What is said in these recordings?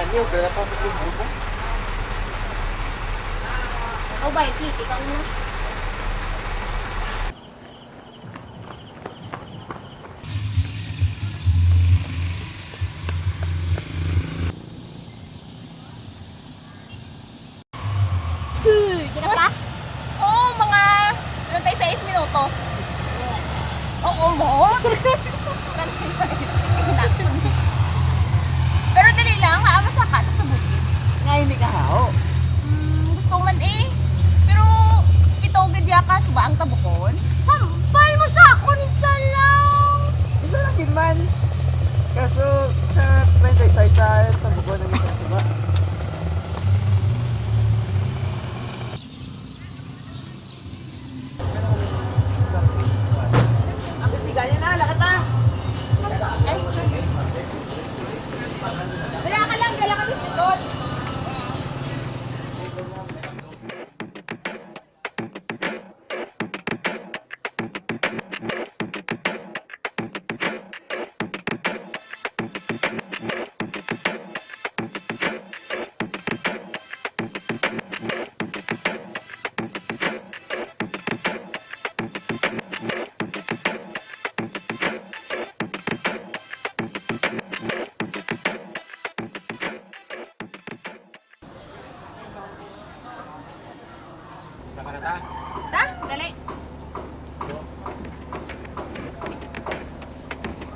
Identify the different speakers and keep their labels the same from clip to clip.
Speaker 1: niyo, kaya pa mag-ibig mo.
Speaker 2: Ikaw ba, Pete? Ikaw na. Kina pa?
Speaker 3: Oo, mga 36 minutos. Oo mo. Pero dali lang, haamas ka sa bukid.
Speaker 1: Nga hindi ka hao.
Speaker 3: Gusto man eh. Pero pito gadya ka, suba ang tabukon.
Speaker 2: Sampay mo sa ako ni Salang!
Speaker 1: Isa lang din man. Kaso, sa 26 sa tabuko ng isang suba. Ang kasiganya na, lakat na!
Speaker 3: Dala ka lang, dala ka sa sikot.
Speaker 1: Sama na ta?
Speaker 3: Ta, dali.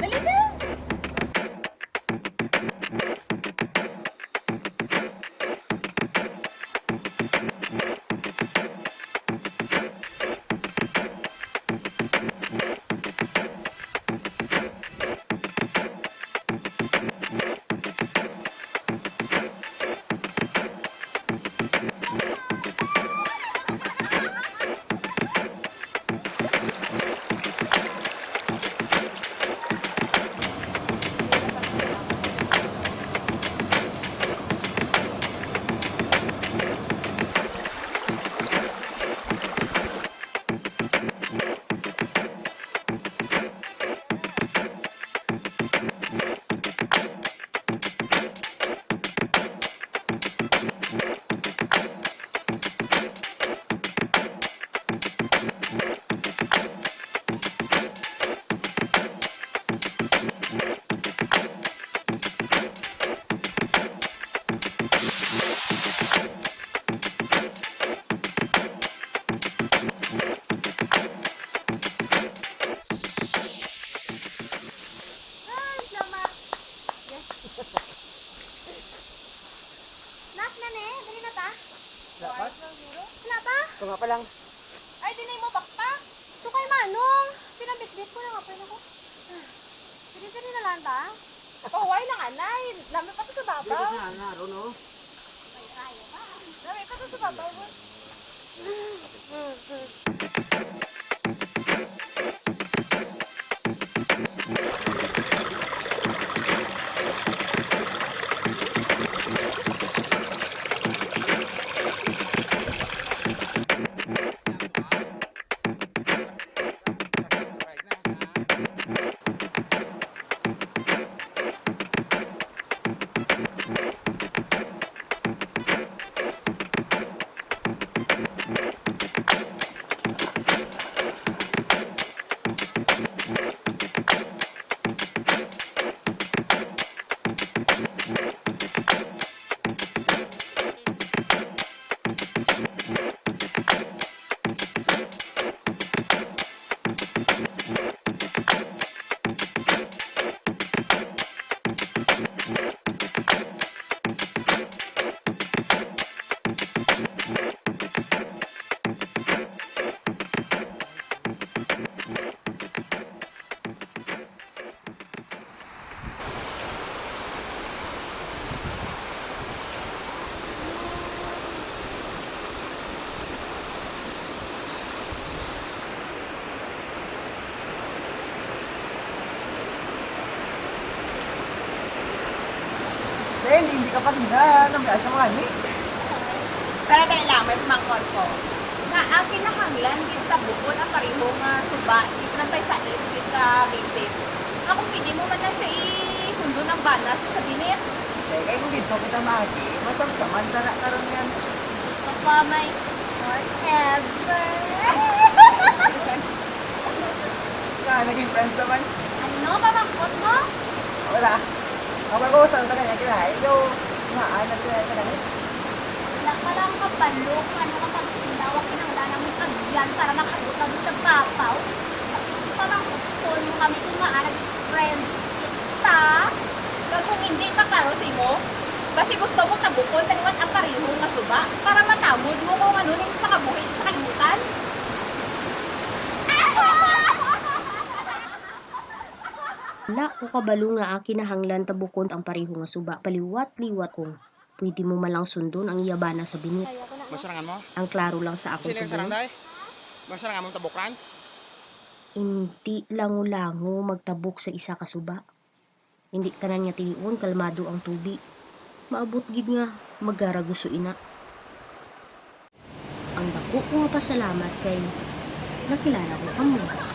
Speaker 3: Dali na.
Speaker 2: Nak na ne, dali na ta.
Speaker 1: Dapat?
Speaker 2: Wala pa?
Speaker 1: Ito nga pa lang.
Speaker 3: Ay, dinay mo bakpak.
Speaker 2: Ito kay Manong. Pinabitbit ko na nga pa ako. Dali na lang ta.
Speaker 3: Paway lang, anay. Lami pa to sa babaw.
Speaker 1: na, naro, no?
Speaker 2: May rayo pa.
Speaker 3: Lami pa to sa babaw.
Speaker 1: Dahil hindi ka pa tindahan ng kaya sa mga ni.
Speaker 3: Pero dahil lang, may pumangkon ko. Nga, ang kinahanglan, kita bukod ang pareho nga suba, dito na tayo sa is, dito sa basis. Nga kung pili mo man na siya isundo ng banas sa binit,
Speaker 1: kaya kung dito kita maki, masamsaman ka na karoon yan.
Speaker 2: Gusto pa may forever.
Speaker 1: Naging friends naman.
Speaker 2: Ano, pamangkot mo?
Speaker 1: Wala. Ang mag-uusap ka na niya kinahin. Yung maaanap ka na kinahin.
Speaker 2: Wala ka lang kabalok. Ano ka pang tinawag kinanglan ng agyan para makagot kami sa papaw. Pamangkot ko nung kami kumaan nag-friends kita.
Speaker 3: Kaya kung hindi pa karosi mo, kasi gusto mo tabukon, taniwan ang pareho nga suba, para matamod mo kung ano yung makabuhay sa kalimutan.
Speaker 4: Wala ko kabalo nga akin nahanglan tabukon ang pareho nga suba. Paliwat-liwat kong pwede mo malang sundon ang iyabana sa binit.
Speaker 2: Kaya ko na.
Speaker 5: Masarangan mo?
Speaker 4: Ang klaro lang sa akong
Speaker 5: Sino yung sarang
Speaker 4: sundon.
Speaker 5: day? Masarangan mong tabukran?
Speaker 4: Hindi lango-lango magtabok sa isa ka suba. Hindi tanan nga tilion kalmado ang tubi. Maabot gid nga magaraguso ina. Ang dako ko nga pasalamat kay nakilala ko kamo.